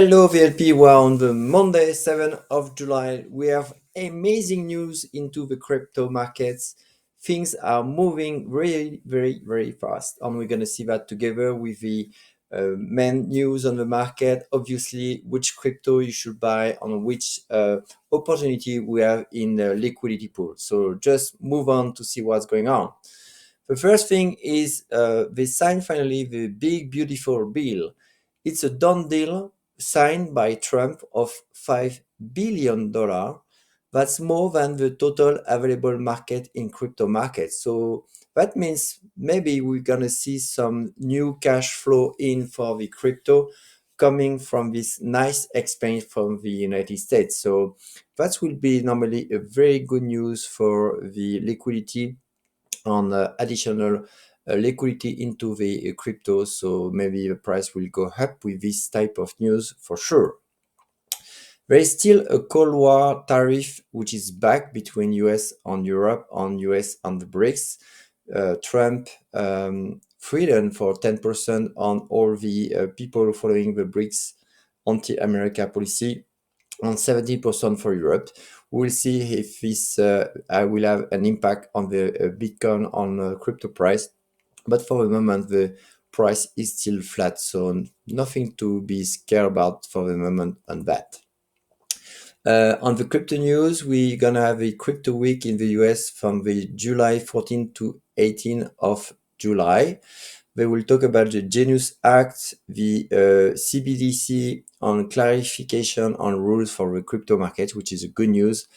Hello VLP, we're on the Monday 7th of July. We have amazing news into the crypto markets. Things are moving really, very fast. And we're going to see that together with the main news on the market. Obviously, which crypto you should buy, on which opportunity we have in the liquidity pool. So just move on to see what's going on. The first thing is they signed finally the big, beautiful bill. It's a done deal signed by Trump of $5 billion. That's more than the total available market in crypto markets. So that means maybe we're going to see some new cash flow in for the crypto coming from this nice exchange from the United States. So that will be normally a very good news for the liquidity on additional liquidity into the crypto. So maybe the price will go up with this type of news for sure. There is still a Cold War tariff which is back between US and Europe, on US and the BRICS. Trump freedom for 10% on all the people following the BRICS anti-America policy, on 70% for Europe. We'll see if this will have an impact on the Bitcoin on crypto price. But for the moment, the price is still flat, so nothing to be scared about for the moment on that. On the crypto news, we're gonna have a crypto week in the US from the July 14 to 18 of July. They will talk about the Genius Act, the CBDC on clarification on rules for the crypto market, which is a good news.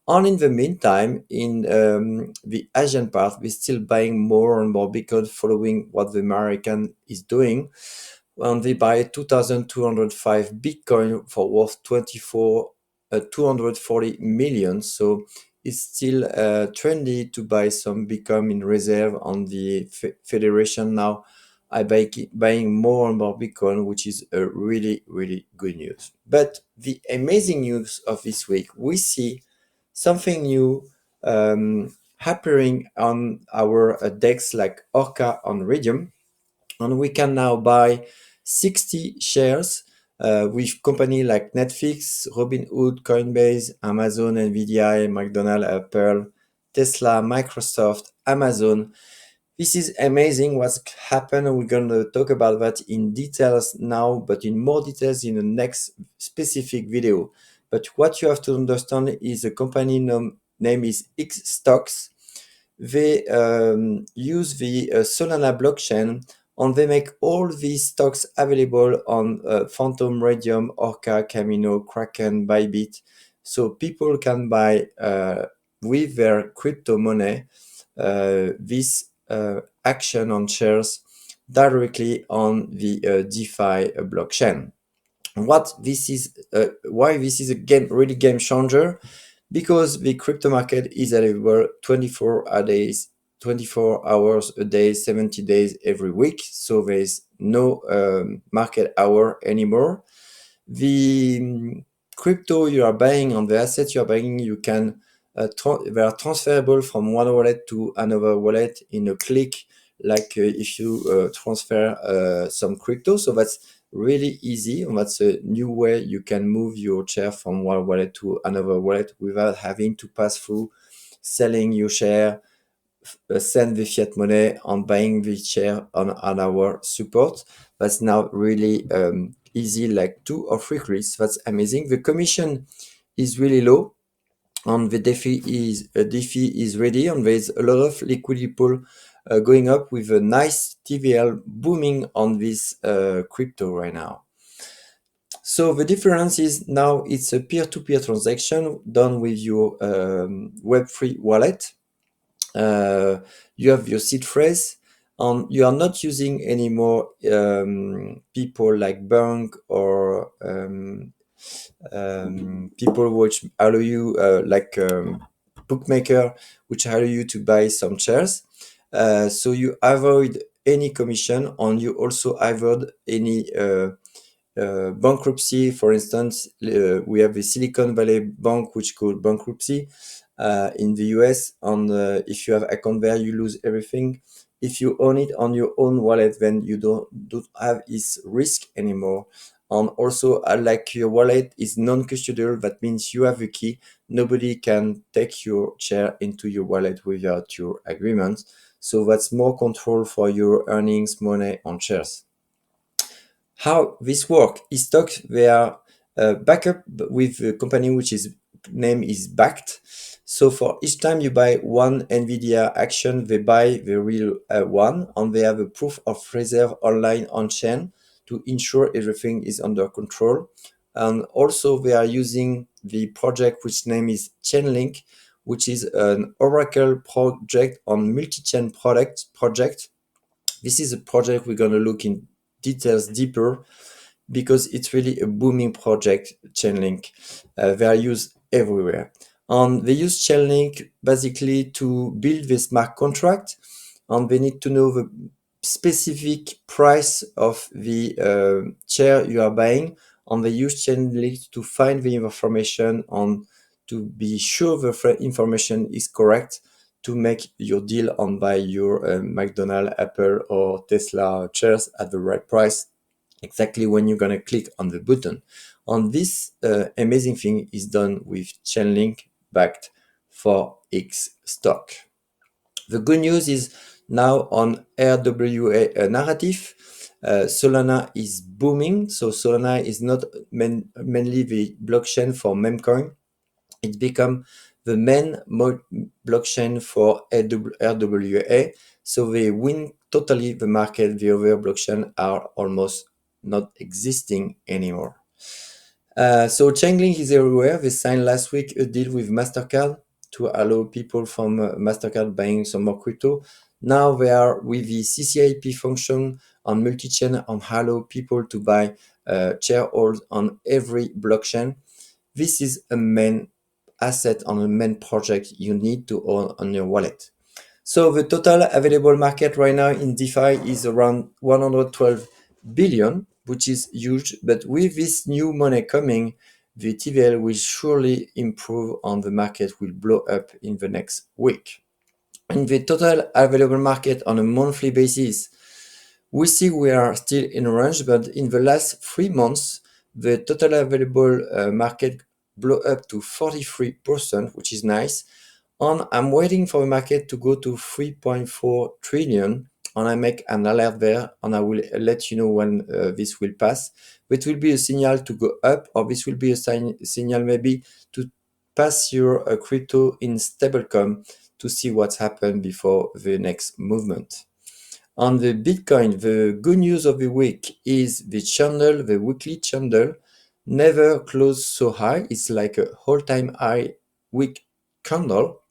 And in the meantime, in the Asian part, we're still buying more and more Bitcoin following what the American is doing. And they buy 2,205 Bitcoin for worth 240 million. So it's still trendy to buy some Bitcoin in reserve on the Federation now. Buying more and more Bitcoin, which is a really good news. But the amazing news of this week, we see something new happening on our DEX like Orca on Radium, and we can now buy 60 shares with company like Netflix, Robinhood, Coinbase, Amazon, Nvidia, McDonald's, Apple, Tesla, Microsoft, Amazon. This is amazing what's happened. We're going to talk about that in details now, but in more details in the next specific video. But what you have to understand is the company name is X Stocks. They use the Solana blockchain, and they make all these stocks available on Phantom, Radium, Orca, Camino, Kraken, Bybit. So people can buy with their crypto money this action on shares directly on the DeFi blockchain. What this is, why this is a really game changer, because the crypto market is available 24 hours a day, 70 days every week. So there is no market hour anymore. The crypto you are buying, on the assets you are buying, you can they are transferable from one wallet to another wallet in a click, like if you transfer some crypto. So that's really easy, and that's a new way you can move your share from one wallet to another wallet without having to pass through selling your share, send the fiat money, and buying the share on our support. That's now really easy, like 2 or 3 clicks. That's amazing. The commission is really low, and the DeFi is ready, and there's a lot of liquidity pool going up with a nice TVL booming on this crypto right now. So the difference is now it's a peer-to-peer transaction done with your Web3 wallet. You have your seed phrase, and you are not using anymore people like bank or people which allow you like bookmaker, which allow you to buy some shares. So you avoid any commission, and you also avoid any bankruptcy. For instance, we have the Silicon Valley Bank which called bankruptcy in the US, and if you have account there, you lose everything. If you own it on your own wallet, then you don't have this risk anymore, And also, like your wallet is non-custodial, that means you have a key. Nobody can take your share into your wallet without your agreement. So that's more control for your earnings, money on shares. How this work is stocks, they are backup with a company which is name is backed. So for each time you buy one Nvidia action, they buy the real one, and they have a proof of reserve online on chain to ensure everything is under control. And also they are using the project which name is Chainlink, which is an Oracle project on multi-chain project. This is a project we're going to look in details deeper because it's really a booming project, Chainlink. They are used everywhere. And they use Chainlink basically to build the smart contract, and they need to know the specific price of the share you are buying, and they use Chainlink to find the information and to be sure the information is correct to make your deal and buy your McDonald's, Apple, or Tesla shares at the right price exactly when you're going to click on the button. And this amazing thing is done with Chainlink backed for X stock. The good news is now on RWA narrative, Solana is booming. So Solana is not mainly the blockchain for memcoin. It become the main blockchain for RWA. So they win totally the market. The other blockchain are almost not existing anymore. So Chainlink is everywhere. They signed last week a deal with MasterCard to allow people from MasterCard buying some more crypto. Now they are with the CCIP function on multi-chain and allow people to buy shareholds on every blockchain. This is a main asset on a main project you need to own on your wallet. So the total available market right now in DeFi is around 112 billion, which is huge. But with this new money coming, the TVL will surely improve and the market will blow up in the next week. In the total available market on a monthly basis, we see we are still in a range, but in the last 3 months, the total available market blew up to 43%, which is nice. And I'm waiting for the market to go to 3.4 trillion, and I make an alert there, and I will let you know when this will pass. It will be a signal to go up, or this will be a signal maybe to pass your crypto in stablecoin to see what's happened before the next movement. On the Bitcoin, the good news of the week is the channel, the weekly channel, never closed so high. It's like a all-time high week candle.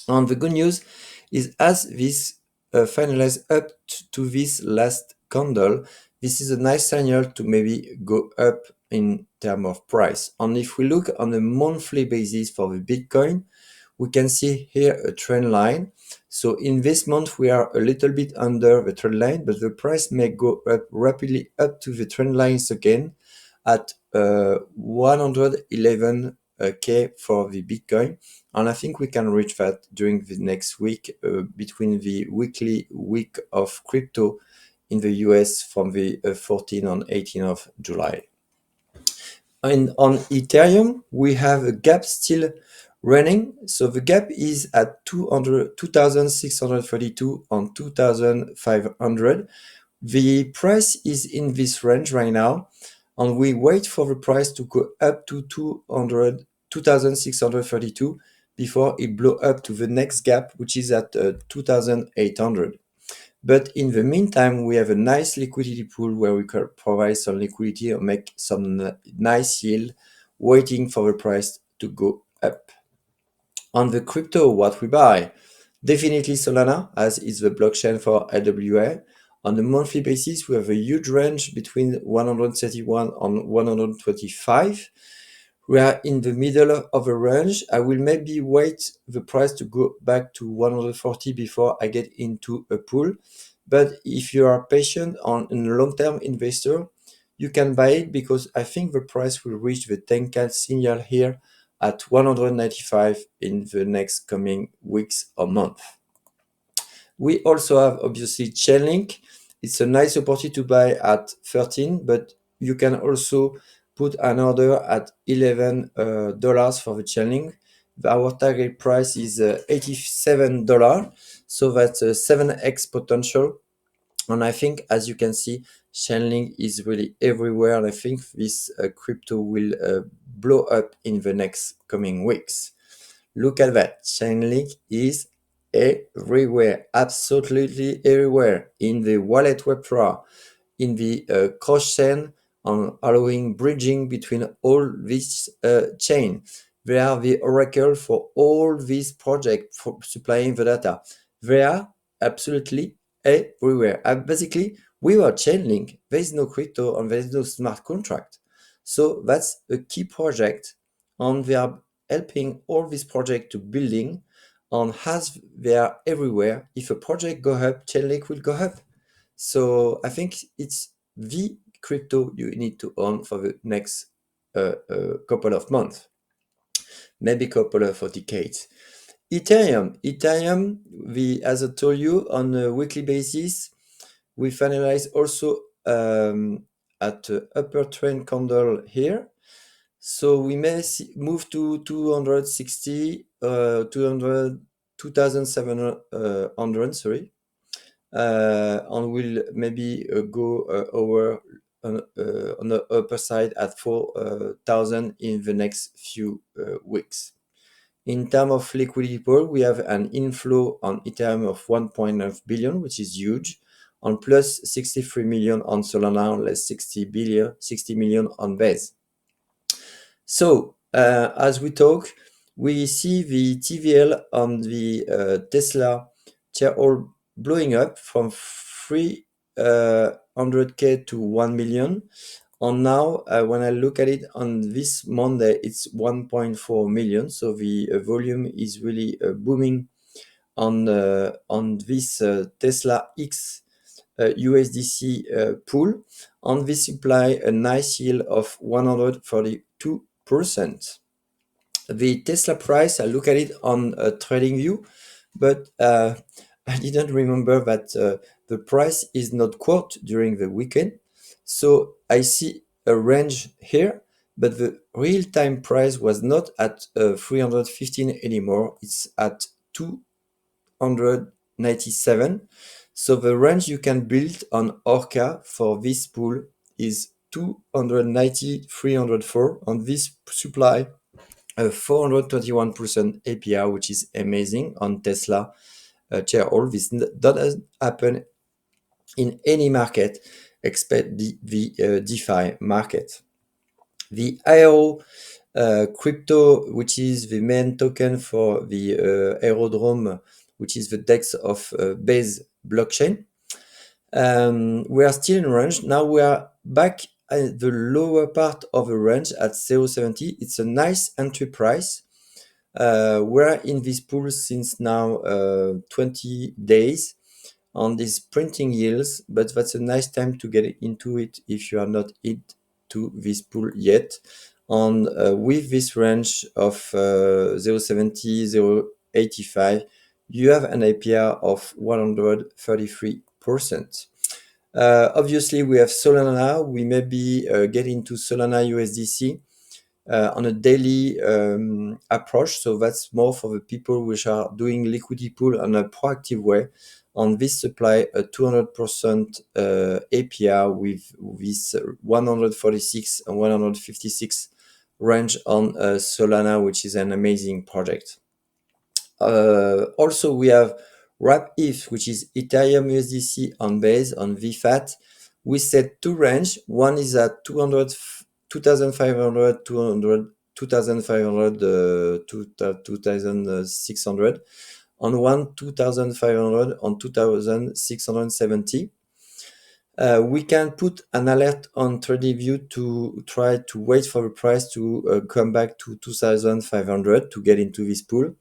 And the good news is as this finalized up to this last candle, this is a nice signal to maybe go up in terms of price. And if we look on a monthly basis for the Bitcoin, we can see here a trend line. So in this month, we are a little bit under the trend line, but the price may go up rapidly up to the trend lines again at 111K for the Bitcoin. And I think we can reach that during the next week between the weekly week of crypto in the US from the 14th and 18th of July. And on Ethereum, we have a gap still running. So the gap is at 2,632 on 2,500. The price is in this range right now, and we wait for the price to go up to 2,632 before it blow up to the next gap, which is at 2,800. But in the meantime, we have a nice liquidity pool where we can provide some liquidity and make some nice yield, waiting for the price to go up. On the crypto, what we buy? Definitely Solana, as is the blockchain for AWA. On a monthly basis, we have a huge range between 131 and 125. We are in the middle of a range. I will maybe wait the price to go back to 140 before I get into a pool. But if you are patient and a long-term investor, you can buy it because I think the price will reach the 10K signal here at 195 in the next coming weeks or month. We also have obviously Chainlink. It's a nice opportunity to buy at 13, but you can also put an order at $11 for the Chainlink. Our target price is $87, so that's a 7x potential. And I think, as you can see, Chainlink is really everywhere, and I think this crypto will blow up in the next coming weeks. Look at that. Chainlink is everywhere, absolutely everywhere, in the wallet Web3, in the cross-chain, on allowing bridging between all these chain. They are the oracle for all these projects for supplying the data. They are absolutely everywhere. And basically, without Chainlink, there is no crypto and there is no smart contract. So that's a key project, and they are helping all these projects to building. And as they are everywhere, if a project go up, Chainlink will go up. So I think it's the crypto you need to own for the next couple of months, maybe couple of decades. Ethereum, as I told you, on a weekly basis, we finalize also at upper trend candle here. So we may move to 260, 200, 2,700, sorry. And will maybe go over on the upper side at 4,000 in the next few weeks. In terms of liquidity pool, we have an inflow on Ethereum of 1.9 billion, which is huge, on plus 63 million on Solana, and less 60 million on Base. So as we talk, we see the TVL on the Tesla share all blowing up from 300K to 1 million. And now, when I look at it on this Monday, it's 1.4 million. So the volume is really booming on this Tesla X USDC pool. And this supply a nice yield of 142%. The Tesla price, I look at it on TradingView, but I didn't remember that the price is not quote during the weekend. So I see a range here, but the real-time price was not at 315 anymore. It's at 297. So the range you can build on Orca for this pool is 290, 304 on this supply. 421% APR, which is amazing on Tesla share all. This doesn't happen in any market except the DeFi market. The Aero crypto, which is the main token for the Aerodrome, which is the DEX of Base blockchain. We are still in range. Now we are back at the lower part of the range at 0.70. It's a nice entry price. We're in this pool since now 20 days on these printing yields, but that's a nice time to get into it if you are not into this pool yet. And with this range of 0.70, 0.85, you have an APR of 133%. Obviously, we have Solana. We may be getting to Solana USDC on a daily approach. So that's more for the people which are doing liquidity pool on a proactive way. On this supply, a 200% APR with this 146 and 156 range on Solana, which is an amazing project. Also, we have WrapETH, which is Ethereum USDC on Base on VFAT. We set two range. One is at 200, 2,500, 200, 2,500, 2,600. On one, 2,500 on 2,670. We can put an alert on TradingView to try to wait for the price to come back to 2,500 to get into this pool.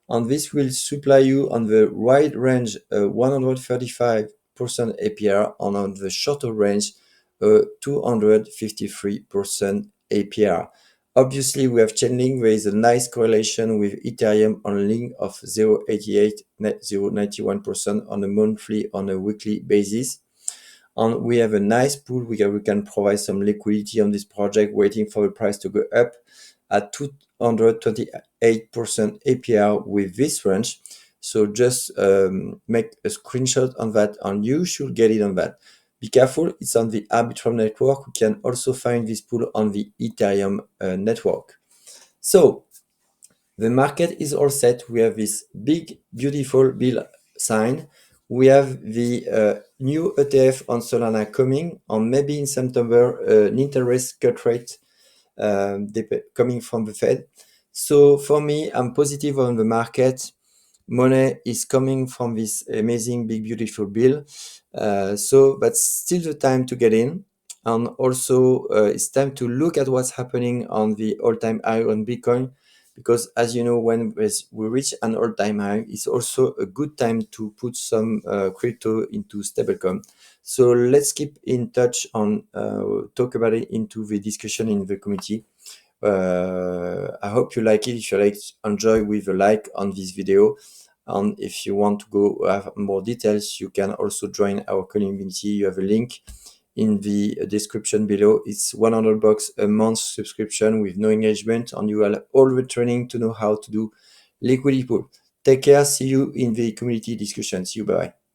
And this will supply you on the wide range 135% APR, and on the shorter range 253% APR. Obviously, we have Chainlink. There is a nice correlation with Ethereum on link of 0.88, 0.91% on a monthly, on a weekly basis. And we have a nice pool. We can provide some liquidity on this project, waiting for the price to go up at 228% APR with this range. So just make a screenshot on that, and you should get it on that. Be careful, it's on the Arbitrum network. We can also find this pool on the Ethereum network. So the market is all set. We have this big, beautiful bill signed. We have the new ETF on Solana coming, and maybe in September, an interest cut rate coming from the Fed. So for me, I'm positive on the market. Money is coming from this amazing, big, beautiful bill. So that's still the time to get in. And also, it's time to look at what's happening on the all-time high on Bitcoin, because as you know, when we reach an all-time high, it's also a good time to put some crypto into stablecoin. So let's keep in touch and talk about it into the discussion in the community. I hope you like it. If you like, enjoy with a like on this video. And if you want to go have more details, you can also join our community. You have a link in the description below. It's $100 a month subscription with no engagement, and you have all the training to know how to do liquidity pool. Take care. See you in the community discussion. See you. Bye.